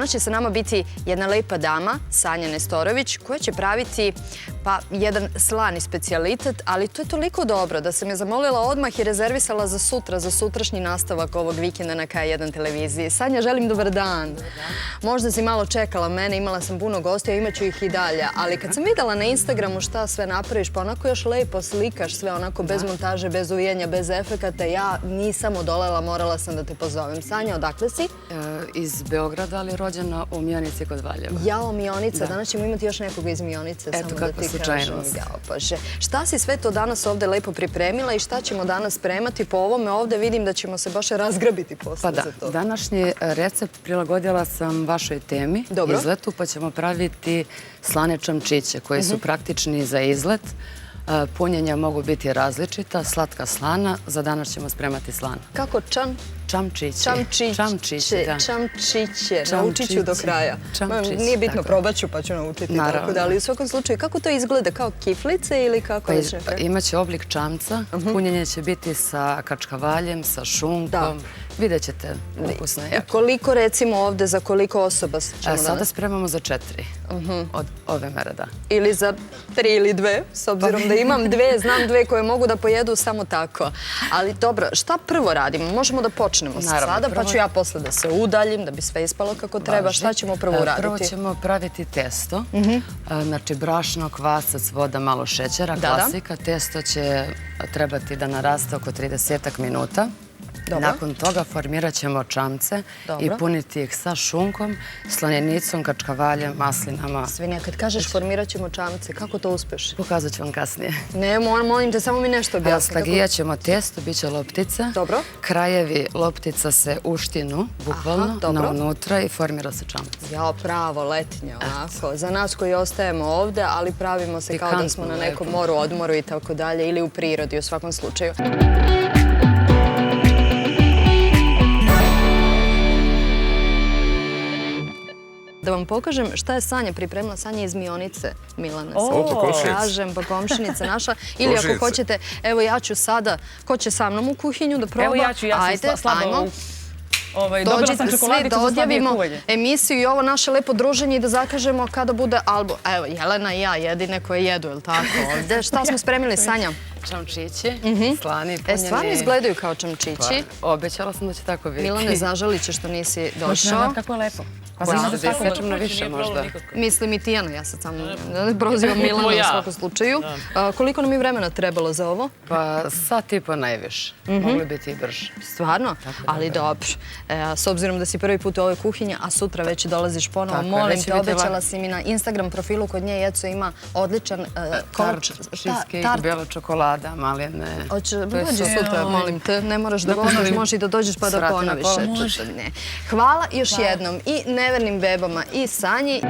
Danas će sa nama biti jedna lepa dama, Sanja Nestorović, koja će praviti jedan slani specijalitet, ali to je toliko dobro da sam je zamolila odmah i rezervisala za sutra, za sutrašnji nastavak ovog vikenda na K1 televiziji. Sanja, želim dobar dan. Možda si malo čekala mene, imala sam puno gostija, imaću ih i dalje, ali kad sam videla na Instagramu šta sve napraviš, pa onako još lepo slikaš sve onako bez montaže, bez uvijanja, bez efekata, ja nisam odolela, morala sam da te pozovem. Sanja, odakle si? Iz Beograda, ali rođena u Mionici kod Valjeva. Jao, Mionica, danas ćemo imati još nekoga iz Mionice. Eto kako slučajnost. Šta si sve to danas ovde lepo pripremila i šta ćemo danas spremati? Po ovome ovde vidim da ćemo se baš razgrabiti posle za to. Pa da, današnji recept prilagodila sam vašoj temi, izletu, pa ćemo praviti slane čamčiće koji su praktični za izlet. Punjenja mogu biti različita, slatka slana. Za danas ćemo spremati slan. Kako Čamčiće. Čamčiće. Naučit ću do kraja. Nije bitno, probat ću pa ću naučiti. Ali u svakom slučaju, kako to izgleda? Kao kiflice ili kako? Imaće oblik čamca. Punjenje će biti sa kačkavaljem, sa šunkom. Vidjet ćete ukusno. Koliko recimo ovde, za koliko osoba ćemo danas? Sada spremamo za 4 od ove mere, da. Ili za 3 ili 2, s obzirom da imam 2, znam 2 koje mogu da pojedu samo tako. Ali dobro, šta prvo radimo? Možemo da počnemo sada, pa ću ja posle da se udaljim, da bi sve ispalo kako treba. Šta ćemo prvo uraditi? Prvo ćemo praviti testo. Znači brašno, kvasac, voda, malo šećera, klasika. Testo će trebati da naraste oko 30 minuta. Nakon toga formirat ćemo čamce i puniti ih sa šunkom, slanenicom, kačkavaljem, maslinama. Svinja, kad kažeš formirat ćemo čamce, kako to uspeš? Pokazat ću vam kasnije. Ne, molim te, samo mi nešto objasni. Slagijat ćemo testo, bit će loptice. Krajevi loptica se uštinu, bukvalno, na unutra i formira se čamac. Jao, pravo, letinje, onako. Za nas koji ostajemo ovde, ali pravimo se kao da smo na nekom moru, odmoru i tako dalje, ili u prirodi u svakom slučaju. Da vam pokažem šta je Sanja pripremila. Sanja je iz Mionice, Milana. Kažem, pa komšinica naša. Ili ako hoćete, evo ja ću sada, ko će sa mnom u kuhinju da proba? Evo ja ću, ja sam slabo dobila sam čokoladicu za slabije kuvalje. Emisiju i ovo naše lepo druženje i da zakažemo kada bude album. Evo, Jelena i ja, jedine koje jedu, je li tako ovde? Šta smo spremili, Sanja? Čamčići, slani, punjeni. Stvarno izgledaju kao čamčići. Obećala sam da će tako biti. Milane, zažalit će što nisi došao. Kako je lepo. Sečem na više možda. Mislim i Tijana, ja sad samo prozivam Milana u svakom slučaju. Koliko nam je vremena trebalo za ovo? Pa sat i po najviše. Mogli biti i brže. Stvarno? Ali dobro. S obzirom da si prvi put u ovoj kuhinji, a sutra već dolaziš ponovo, molim te, obećala si mi na Instagram profilu kod nje, Jeco ima odličan cheesecake, bijela čokolada, maline. Dođi sutra, molim te, ne moraš da gostaš, možeš i da dođeš pa da ponoviš. Hvala još jednom i nevernim bebama i Sanji.